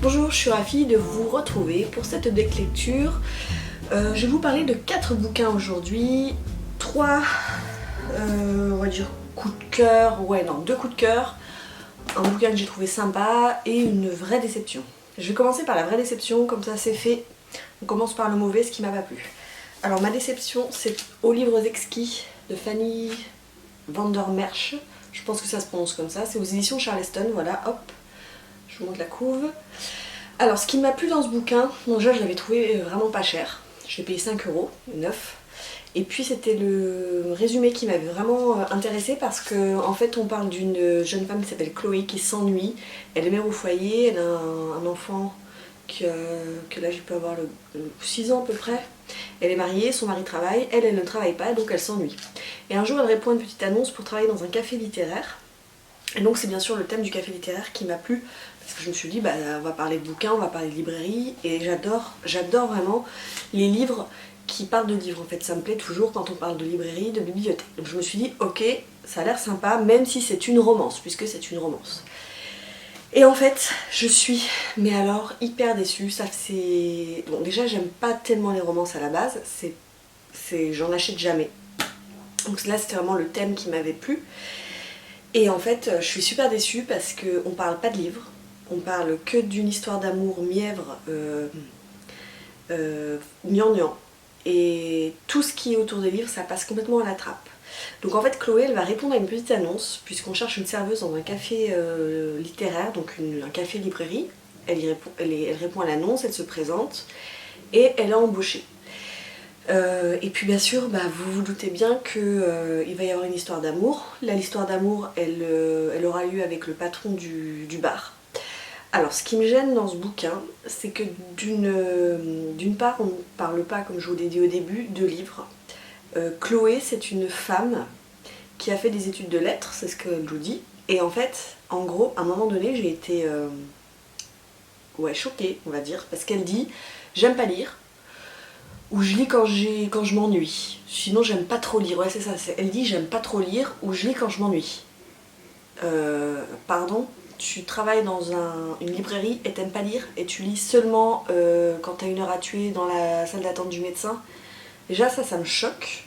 Bonjour, je suis ravie de vous retrouver pour cette deck lecture. Je vais vous parler de 4 bouquins aujourd'hui, 3 on va dire coups de cœur, deux coups de cœur, un bouquin que j'ai trouvé sympa et une vraie déception. Je vais commencer par la vraie déception, comme ça c'est fait. On commence par le mauvais, ce qui m'a pas plu. Alors ma déception, c'est Aux livres exquis de Fanny van der Merch. Je pense que ça se prononce comme ça, c'est aux éditions Charleston, voilà, hop. Je vous montre la couve. Alors ce qui m'a plu dans ce bouquin, bon, déjà je l'avais trouvé vraiment pas cher. Je l'ai payé 5 €, neuf. Et puis c'était le résumé qui m'avait vraiment intéressée parce que en fait on parle d'une jeune femme qui s'appelle Chloé qui s'ennuie. Elle est mère au foyer, elle a un enfant que là il peut avoir 6 ans à peu près. Elle est mariée, son mari travaille, elle ne travaille pas donc elle s'ennuie. Et un jour elle répond à une petite annonce pour travailler dans un café littéraire. Et donc c'est bien sûr le thème du café littéraire qui m'a plu, parce que je me suis dit, bah, on va parler de bouquins, on va parler de librairie, et j'adore vraiment les livres qui parlent de livres. En fait, ça me plaît toujours quand on parle de librairie, de bibliothèque. Donc je me suis dit, ok, ça a l'air sympa, même si c'est une romance, puisque c'est une romance. Et en fait, je suis, mais alors, hyper déçue. Ça c'est... Bon, déjà, j'aime pas tellement les romances à la base, j'en achète jamais. Donc là, c'était vraiment le thème qui m'avait plu. Et en fait, je suis super déçue parce qu'on parle pas de livres, on parle que d'une histoire d'amour mièvre, gnangnan. Et tout ce qui est autour des livres, ça passe complètement à la trappe. Donc en fait, Chloé, elle va répondre à une petite annonce, puisqu'on cherche une serveuse dans un café littéraire, donc un café librairie. Elle répond à l'annonce, elle se présente, et elle est embauchée. Et puis bien sûr, bah, vous vous doutez bien qu'il va y avoir une histoire d'amour. Là, l'histoire d'amour, elle aura lieu avec le patron du bar. Alors, ce qui me gêne dans ce bouquin, c'est que d'une part, on ne parle pas, comme je vous l'ai dit au début, de livres. Chloé, c'est une femme qui a fait des études de lettres, c'est ce qu'elle nous dit. Et en fait, en gros, à un moment donné, j'ai été choquée, on va dire, parce qu'elle dit « j'aime pas lire ». Ou je lis quand je m'ennuie. Sinon j'aime pas trop lire. Ouais c'est ça, elle dit j'aime pas trop lire ou je lis quand je m'ennuie. Pardon, tu travailles dans une librairie et t'aimes pas lire et tu lis seulement quand t'as une heure à tuer dans la salle d'attente du médecin. Déjà ça me choque.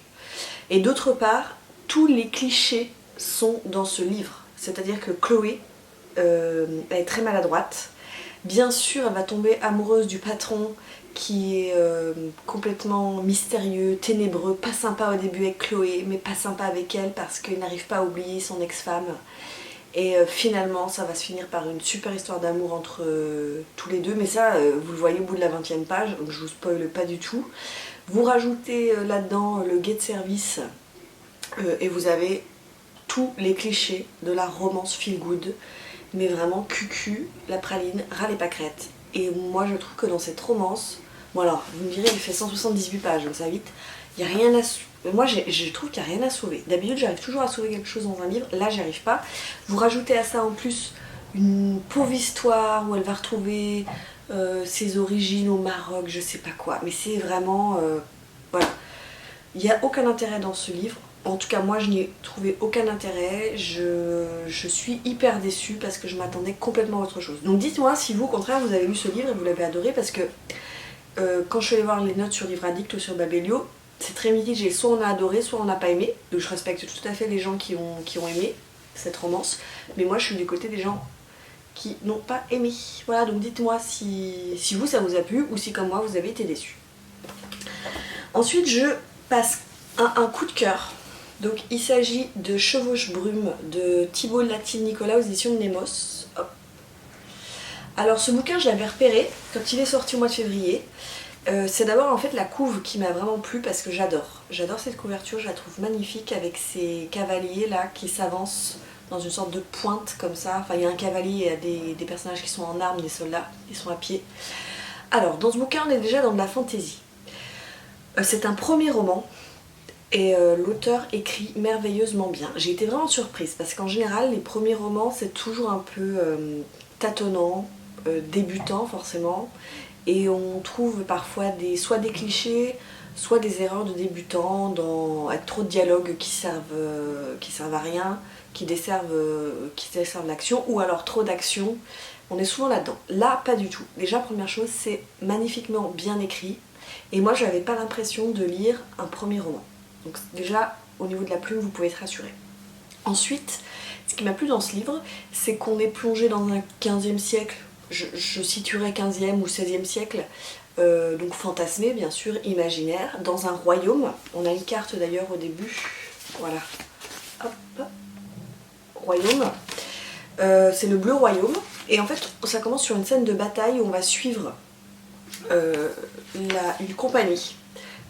Et d'autre part, tous les clichés sont dans ce livre. C'est-à-dire que Chloé, elle est très maladroite. Bien sûr elle va tomber amoureuse du patron qui est complètement mystérieux, ténébreux, pas sympa au début avec Chloé, mais pas sympa avec elle parce qu'il n'arrive pas à oublier son ex-femme. Et finalement, ça va se finir par une super histoire d'amour entre tous les deux, mais ça, vous le voyez au bout de la 20e page, donc je vous spoile pas du tout. Vous rajoutez là-dedans le guet de service et vous avez tous les clichés de la romance feel good, mais vraiment cucu, la praline, ras les pâquerettes. Et moi, je trouve que dans cette romance, bon alors, vous me direz, il fait 178 pages, donc ça va vite. Il n'y a rien à... Moi, je trouve qu'il n'y a rien à sauver. D'habitude, j'arrive toujours à sauver quelque chose dans un livre. Là, j'y arrive pas. Vous rajoutez à ça, en plus, une pauvre histoire où elle va retrouver ses origines au Maroc, je sais pas quoi. Mais c'est vraiment... voilà. Il n'y a aucun intérêt dans ce livre. En tout cas, moi, je n'y ai trouvé aucun intérêt. Je suis hyper déçue parce que je m'attendais complètement à autre chose. Donc dites-moi si vous, au contraire, vous avez lu ce livre et vous l'avez adoré parce que quand je suis allée voir les notes sur Livre Addict ou sur Babelio, c'est très mitigé. Soit on a adoré, soit on n'a pas aimé. Donc je respecte tout à fait les gens qui ont aimé cette romance. Mais moi, je suis du côté des gens qui n'ont pas aimé. Voilà, donc dites-moi si vous, ça vous a plu ou si, comme moi, vous avez été déçus. Ensuite, je passe à un coup de cœur. Donc il s'agit de Chevauche Brume de Thibault Latil-Nicolas aux éditions de Nemos. Hop. Alors ce bouquin, je l'avais repéré quand il est sorti au mois de février. C'est d'abord en fait la couve qui m'a vraiment plu parce que j'adore. J'adore cette couverture, je la trouve magnifique avec ces cavaliers là qui s'avancent dans une sorte de pointe comme ça. Enfin il y a un cavalier et des personnages qui sont en armes, des soldats, ils sont à pied. Alors dans ce bouquin on est déjà dans de la fantaisie. C'est un premier roman. Et l'auteur écrit merveilleusement bien. J'ai été vraiment surprise parce qu'en général les premiers romans c'est toujours un peu tâtonnant, débutant forcément, et on trouve parfois soit des clichés, soit des erreurs de débutants, avec trop de dialogues qui servent à rien, qui desservent l'action, ou alors trop d'action. On est souvent là-dedans. Là, pas du tout. Déjà, première chose, c'est magnifiquement bien écrit. Et moi, je n'avais pas l'impression de lire un premier roman. Donc déjà, au niveau de la plume, vous pouvez être rassurés. Ensuite, ce qui m'a plu dans ce livre, c'est qu'on est plongé dans un 15e siècle. Je situerais 15e ou 16e siècle. Donc fantasmé, bien sûr, imaginaire, dans un royaume. On a une carte d'ailleurs au début. Voilà. Hop. Royaume. C'est le Bleu Royaume. Et en fait, ça commence sur une scène de bataille où on va suivre une compagnie.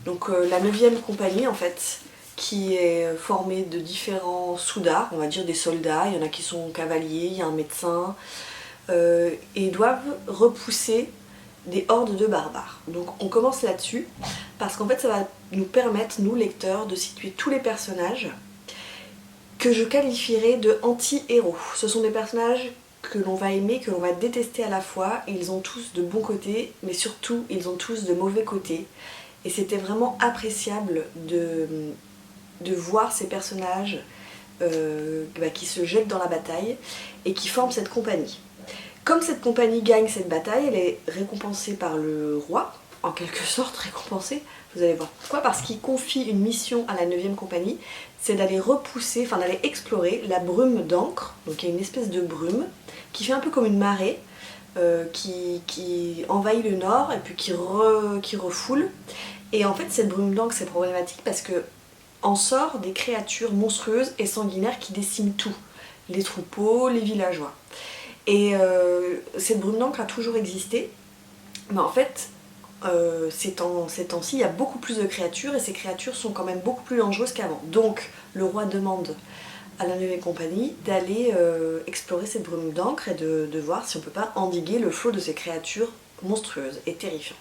Donc la 9e compagnie, en fait, qui est formée de différents soudards, on va dire des soldats. Il y en a qui sont cavaliers, il y a un médecin. Et ils doivent repousser des hordes de barbares. Donc on commence là-dessus, parce qu'en fait ça va nous permettre, nous lecteurs, de situer tous les personnages que je qualifierais de anti-héros. Ce sont des personnages que l'on va aimer, que l'on va détester à la fois. Ils ont tous de bons côtés, mais surtout ils ont tous de mauvais côtés. Et c'était vraiment appréciable de voir ces personnages qui se jettent dans la bataille et qui forment cette compagnie. Comme cette compagnie gagne cette bataille, elle est récompensée par le roi, en quelque sorte récompensée. Vous allez voir pourquoi, parce qu'il confie une mission à la 9e compagnie, c'est d'aller d'aller explorer la brume d'encre. Donc il y a une espèce de brume qui fait un peu comme une marée, qui envahit le nord et puis qui refoule. Et en fait cette brume d'encre, c'est problématique parce que en sort des créatures monstrueuses et sanguinaires qui déciment tout. Les troupeaux, les villageois. Et cette brume d'encre a toujours existé, mais en fait, ces temps-ci, il y a beaucoup plus de créatures, et ces créatures sont quand même beaucoup plus dangereuses qu'avant. Donc, le roi demande à la 9e compagnie d'aller explorer cette brume d'encre et de voir si on ne peut pas endiguer le flot de ces créatures monstrueuses et terrifiantes.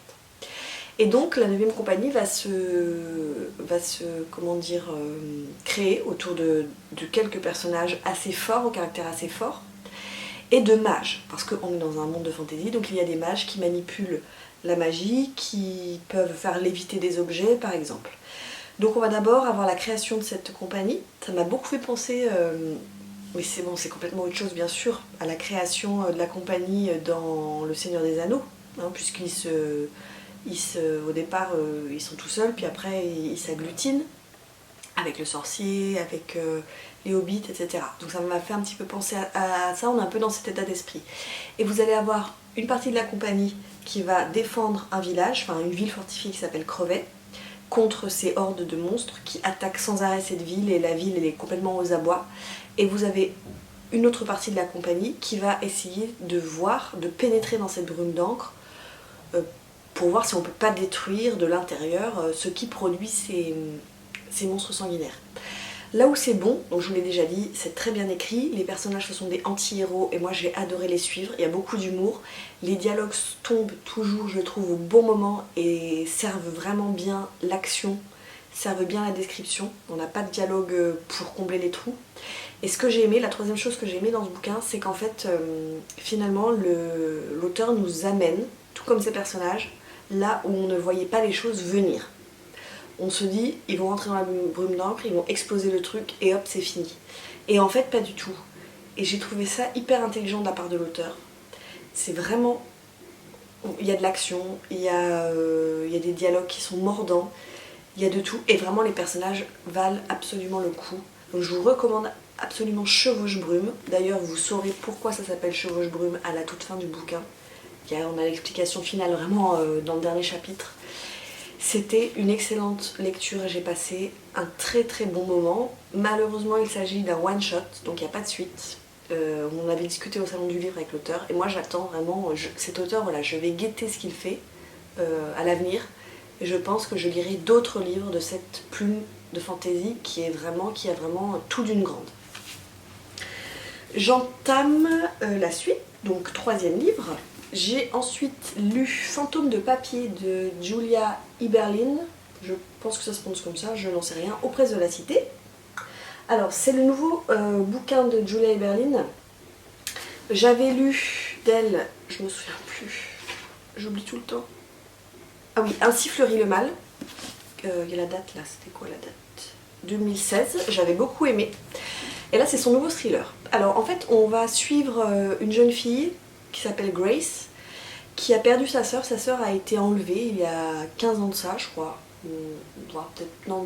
Et donc, la 9e compagnie va se créer autour de quelques personnages assez forts, au caractère assez fort, et de mages, parce qu'on est dans un monde de fantasy, donc il y a des mages qui manipulent la magie, qui peuvent faire léviter des objets par exemple. Donc on va d'abord avoir la création de cette compagnie. Ça m'a beaucoup fait penser, mais c'est bon, c'est complètement autre chose bien sûr, à la création de la compagnie dans Le Seigneur des Anneaux, hein, au départ ils sont tout seuls, puis après ils s'agglutinent avec le sorcier, avec les hobbits, etc. Donc ça m'a fait un petit peu penser à ça, on est un peu dans cet état d'esprit. Et vous allez avoir une partie de la compagnie qui va défendre un village, enfin une ville fortifiée qui s'appelle Crevet, contre ces hordes de monstres qui attaquent sans arrêt cette ville, et la ville elle est complètement aux abois. Et vous avez une autre partie de la compagnie qui va essayer de pénétrer dans cette brume d'encre pour voir si on ne peut pas détruire de l'intérieur ce qui produit ces monstres sanguinaires. Là où c'est bon, donc je vous l'ai déjà dit, c'est très bien écrit, les personnages ce sont des anti-héros et moi j'ai adoré les suivre, il y a beaucoup d'humour, les dialogues tombent toujours je trouve au bon moment et servent vraiment bien l'action, servent bien la description, on n'a pas de dialogue pour combler les trous. Et ce que j'ai aimé, la troisième chose que j'ai aimé dans ce bouquin, c'est qu'en fait finalement l'auteur nous amène, tout comme ces personnages, là où on ne voyait pas les choses venir. On se dit, ils vont rentrer dans la brume d'encre, ils vont exploser le truc et hop, c'est fini. Et en fait, pas du tout. Et j'ai trouvé ça hyper intelligent de la part de l'auteur. C'est vraiment... Il y a de l'action, il y a des dialogues qui sont mordants, il y a de tout. Et vraiment, les personnages valent absolument le coup. Donc je vous recommande absolument Chevauche-Brume. D'ailleurs, vous saurez pourquoi ça s'appelle Chevauche-Brume à la toute fin du bouquin. On a l'explication finale vraiment dans le dernier chapitre. C'était une excellente lecture et j'ai passé un très très bon moment. Malheureusement il s'agit d'un one shot, donc il n'y a pas de suite. On avait discuté au salon du livre avec l'auteur et moi j'attends vraiment, cet auteur, voilà, je vais guetter ce qu'il fait à l'avenir. Et je pense que je lirai d'autres livres de cette plume de fantaisie qui a vraiment tout d'une grande. J'entame la suite, donc 3e livre. J'ai ensuite lu Fantôme de papier de Julia Eberlin, je pense que ça se prononce comme ça, je n'en sais rien, aux presses de la Cité. Alors c'est le nouveau bouquin de Julia Eberlin. J'avais lu d'elle, je me souviens plus, j'oublie tout le temps. Ah oui, Ainsi fleurit le mal. Il y a la date là, c'était quoi la date ? 2016, j'avais beaucoup aimé. Et là c'est son nouveau thriller. Alors en fait on va suivre une jeune fille qui s'appelle Grace, qui a perdu sa sœur. Sa sœur a été enlevée il y a 15 ans de ça je crois, voire peut-être non,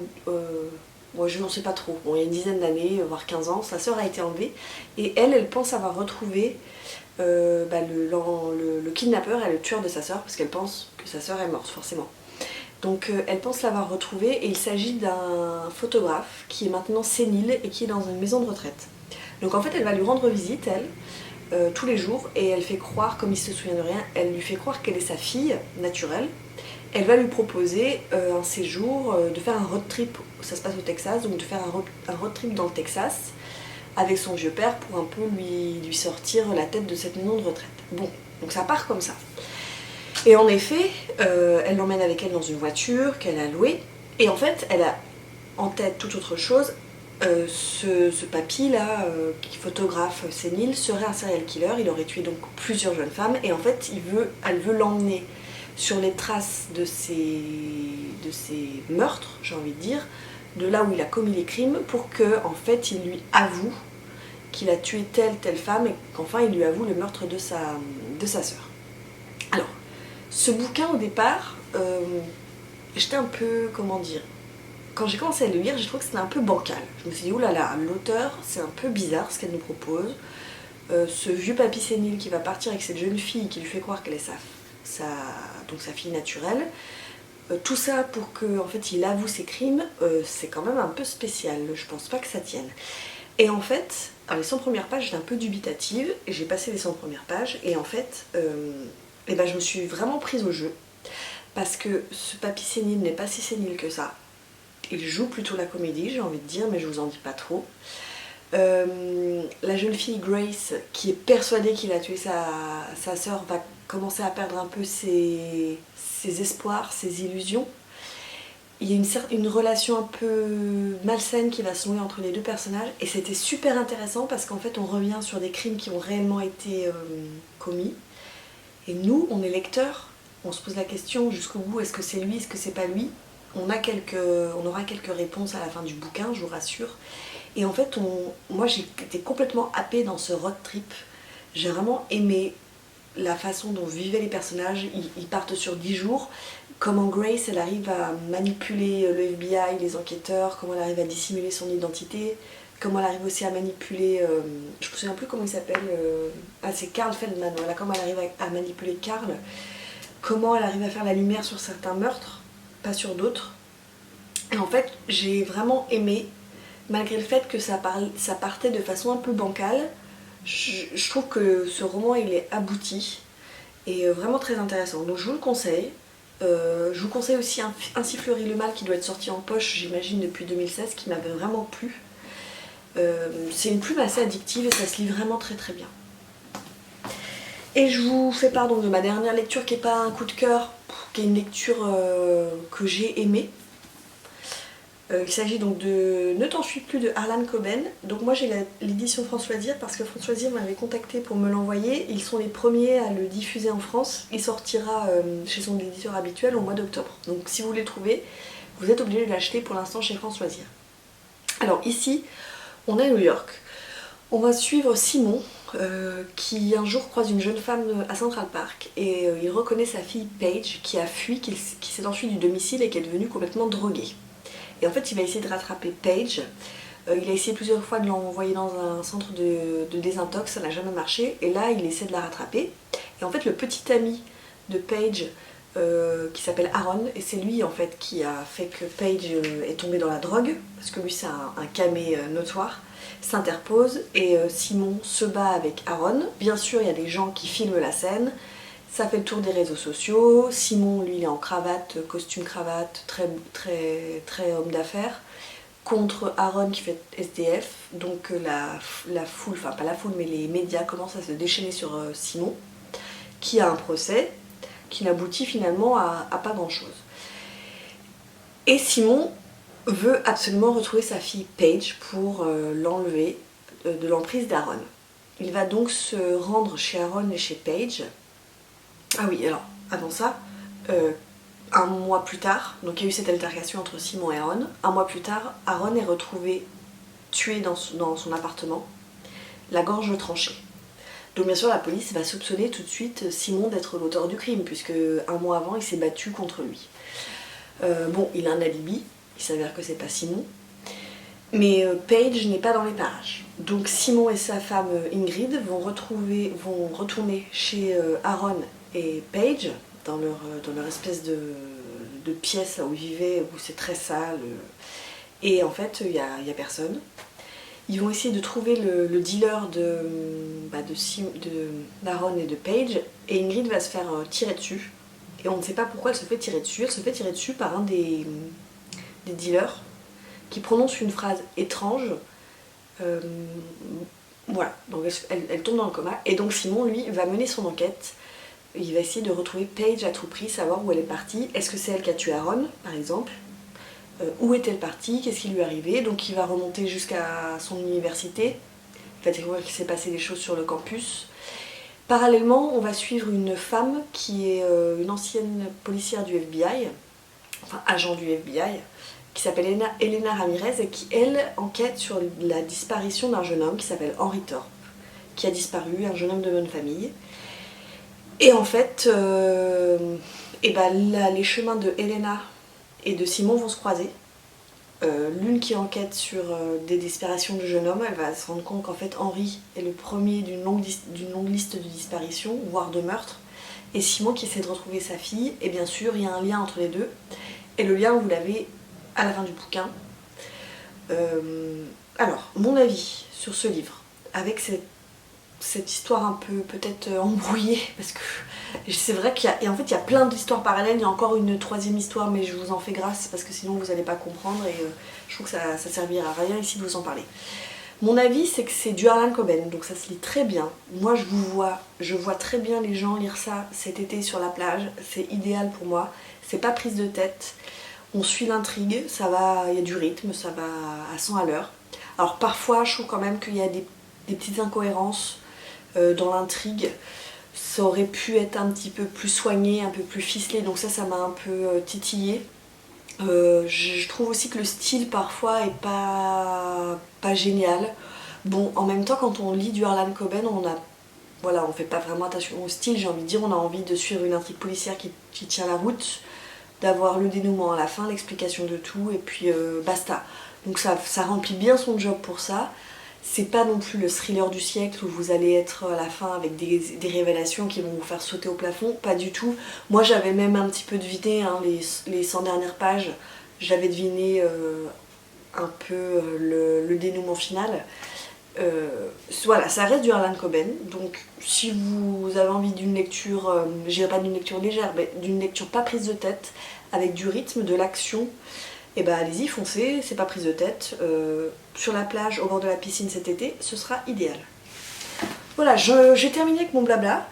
moi je n'en sais pas trop, bon il y a une dizaine d'années, voire 15 ans, sa sœur a été enlevée et elle pense avoir retrouvé le kidnappeur et le tueur de sa sœur, parce qu'elle pense que sa sœur est morte forcément. Donc elle pense l'avoir retrouvé et il s'agit d'un photographe qui est maintenant sénile et qui est dans une maison de retraite. Donc en fait elle va lui rendre visite, elle, tous les jours, et elle fait croire, comme il se souvient de rien, elle lui fait croire qu'elle est sa fille naturelle. Elle va lui proposer un séjour, de faire un road trip, ça se passe au Texas, donc de faire un road trip dans le Texas avec son vieux père pour un peu lui sortir la tête de cette maison de retraite. Bon, donc ça part comme ça. Et en effet, elle l'emmène avec elle dans une voiture qu'elle a louée, et en fait, elle a en tête toute autre chose. Ce papy là, qui photographe sénile, serait un serial killer. Il aurait tué donc plusieurs jeunes femmes, et en fait, elle veut l'emmener sur les traces de ces meurtres, j'ai envie de dire, de là où il a commis les crimes, pour que en fait il lui avoue qu'il a tué telle femme et qu'enfin il lui avoue le meurtre de sa sœur. Alors, ce bouquin au départ, j'étais un peu, comment dire, quand j'ai commencé à le lire, j'ai trouvé que c'était un peu bancal. Je me suis dit, oulala, l'auteur, c'est un peu bizarre ce qu'elle nous propose. Ce vieux papy sénile qui va partir avec cette jeune fille qui lui fait croire qu'elle est sa fille naturelle. Tout ça pour qu'en fait il avoue ses crimes, c'est quand même un peu spécial, je pense pas que ça tienne. Et en fait, les 100 premières pages, j'étais un peu dubitative, et j'ai passé les 100 premières pages, et en fait, je me suis vraiment prise au jeu, parce que ce papy sénile n'est pas si sénile que ça. Il joue plutôt la comédie, j'ai envie de dire, mais je vous en dis pas trop. La jeune fille Grace, qui est persuadée qu'il a tué sa sœur, va commencer à perdre un peu ses espoirs, ses illusions. Il y a une relation un peu malsaine qui va se nouer entre les deux personnages, et c'était super intéressant parce qu'en fait on revient sur des crimes qui ont réellement été commis, et nous on est lecteurs, on se pose la question jusqu'au bout, est-ce que c'est lui, est-ce que c'est pas lui. On aura quelques réponses à la fin du bouquin, je vous rassure. Et en fait, moi j'ai été complètement happée dans ce road trip. J'ai vraiment aimé la façon dont vivaient les personnages. Ils partent sur 10 jours. Comment Grace, elle arrive à manipuler le FBI, les enquêteurs, comment elle arrive à dissimuler son identité, comment elle arrive aussi à manipuler, je me souviens plus comment il s'appelle, c'est Carl Feldman, voilà, comment elle arrive à manipuler Carl, comment elle arrive à faire la lumière sur certains meurtres, pas sur d'autres. Et en fait, j'ai vraiment aimé, malgré le fait que ça partait de façon un peu bancale. Je trouve que ce roman il est abouti et vraiment très intéressant, donc je vous le conseille. Je vous conseille aussi Ainsi fleurit le mal, qui doit être sorti en poche j'imagine depuis 2016, qui m'avait vraiment plu. C'est une plume assez addictive et ça se lit vraiment très très bien. Et je vous fais part donc de ma dernière lecture, qui n'est pas un coup de cœur, qui est une lecture que j'ai aimée. Il s'agit donc de Ne t'en suis plus de Harlan Coben. Donc moi j'ai l'édition France Loisirs, parce que France Loisirs m'avait contacté pour me l'envoyer. Ils sont les premiers à le diffuser en France. Il sortira chez son éditeur habituel au mois d'octobre. Donc si vous voulez le trouver, vous êtes obligé de l'acheter pour l'instant chez France Loisirs. Alors ici, on est à New York. On va suivre Simon, qui un jour croise une jeune femme à Central Park, et il reconnaît sa fille Paige, qui a fui, qui s'est enfuie du domicile et qui est devenue complètement droguée. Et en fait il va essayer de rattraper Paige. Il a essayé plusieurs fois de l'envoyer dans un centre de désintox, ça n'a jamais marché, et là il essaie de la rattraper. Et en fait le petit ami de Paige, qui s'appelle Aaron, et c'est lui en fait qui a fait que Paige est tombée dans la drogue, parce que lui c'est un camé notoire, s'interpose, et Simon se bat avec Aaron. Bien sûr il y a des gens qui filment la scène. Ça fait le tour des réseaux sociaux. Simon, lui, il est en cravate, costume cravate, très, très, très homme d'affaires, contre Aaron qui fait SDF. Donc la foule, enfin pas la foule, mais les médias commencent à se déchaîner sur Simon, qui a un procès, qui n'aboutit finalement à pas grand-chose. Et Simon veut absolument retrouver sa fille Paige pour l'enlever de l'emprise d'Aaron. Il va donc se rendre chez Aaron et chez Paige. Ah oui, alors, avant ça, un mois plus tard, donc il y a eu cette altercation entre Simon et Aaron. Un mois plus tard, Aaron est retrouvé tué dans son appartement, la gorge tranchée. Donc bien sûr la police va soupçonner tout de suite Simon d'être l'auteur du crime, puisque un mois avant il s'est battu contre lui. Bon, il a un alibi, il s'avère que c'est pas Simon, mais Paige n'est pas dans les parages. Donc Simon et sa femme Ingrid vont retourner chez Aaron et Paige, dans leur espèce de pièce où ils vivaient, où c'est très sale, et en fait il y a personne. Ils vont essayer de trouver le dealer d'Aaron et de Paige, et Ingrid va se faire tirer dessus. Et on ne sait pas pourquoi elle se fait tirer dessus. Elle se fait tirer dessus par un des dealers qui prononce une phrase étrange. Voilà, donc elle tombe dans le coma. Et donc Simon, lui, va mener son enquête. Il va essayer de retrouver Paige à tout prix, savoir où elle est partie. Est-ce que c'est elle qui a tué Aaron, par exemple ? Où est-elle partie, qu'est-ce qui lui est arrivé. Donc il va remonter jusqu'à son université, il va découvrir qu'il s'est passé des choses sur le campus. Parallèlement, on va suivre une femme qui est une ancienne policière du FBI, enfin agent du FBI, qui s'appelle Elena Ramirez et qui, elle, enquête sur la disparition d'un jeune homme qui s'appelle Henry Thorpe, qui a disparu, un jeune homme de bonne famille. Et en fait, les chemins de Elena et de Simon vont se croiser. L'une qui enquête sur des disparitions de jeunes hommes, elle va se rendre compte qu'en fait Henri est le premier d'une longue liste de disparitions, voire de meurtres, et Simon qui essaie de retrouver sa fille, et bien sûr il y a un lien entre les deux, et le lien vous l'avez à la fin du bouquin. Alors, mon avis sur ce livre, avec cette histoire un peu peut-être embrouillée, parce que c'est vrai qu'il y a plein d'histoires parallèles, il y a encore une troisième histoire, mais je vous en fais grâce parce que sinon vous n'allez pas comprendre et je trouve que ça servira à rien ici de vous en parler. Mon avis, c'est que c'est du Harlan Coben, donc ça se lit très bien. Moi je vois très bien les gens lire ça cet été sur la plage, c'est idéal pour moi, c'est pas prise de tête, on suit l'intrigue, il y a du rythme, ça va à 100 à l'heure. Alors parfois je trouve quand même qu'il y a des petites incohérences dans l'intrigue, ça aurait pu être un petit peu plus soigné, un peu plus ficelé, donc ça m'a un peu titillé. Je trouve aussi que le style parfois est pas génial. Bon, en même temps quand on lit du Harlan Coben, on fait pas vraiment attention au style, j'ai envie de dire, on a envie de suivre une intrigue policière qui tient la route, d'avoir le dénouement à la fin, l'explication de tout, et puis basta. Donc ça remplit bien son job pour ça. C'est pas non plus le thriller du siècle où vous allez être à la fin avec des révélations qui vont vous faire sauter au plafond, pas du tout. Moi j'avais même un petit peu deviné, les 100 dernières pages, j'avais deviné un peu le dénouement final. Voilà, ça reste du Harlan Coben, donc si vous avez envie d'une lecture, je dirais pas d'une lecture légère, mais d'une lecture pas prise de tête, avec du rythme, de l'action, et bah allez-y, foncez, c'est pas prise de tête. Sur la plage, au bord de la piscine cet été, ce sera idéal. Voilà, j'ai terminé avec mon blabla.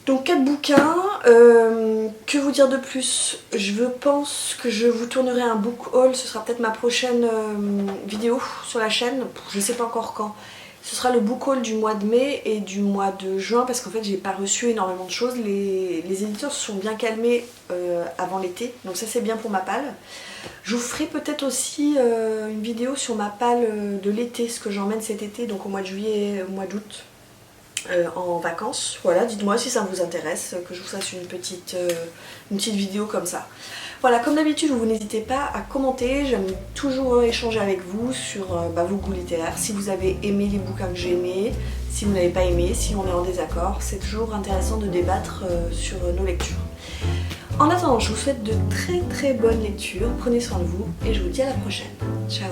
Donc 4 bouquins, que vous dire de plus? Je pense que je vous tournerai un book haul, ce sera peut-être ma prochaine vidéo sur la chaîne, je sais pas encore quand. Ce sera le book haul du mois de mai et du mois de juin parce qu'en fait j'ai pas reçu énormément de choses, les éditeurs se sont bien calmés avant l'été, donc ça c'est bien pour ma palle. Je vous ferai peut-être aussi une vidéo sur ma palle de l'été, ce que j'emmène cet été, donc au mois de juillet et au mois d'août. En vacances, voilà, dites-moi si ça vous intéresse, que je vous fasse une petite vidéo comme ça. Voilà, comme d'habitude, vous n'hésitez pas à commenter, j'aime toujours échanger avec vous sur vos goûts littéraires, si vous avez aimé les bouquins que j'ai aimés, si vous n'avez pas aimé, si on est en désaccord, c'est toujours intéressant de débattre sur nos lectures. En attendant, je vous souhaite de très très bonnes lectures, prenez soin de vous et je vous dis à la prochaine. Ciao.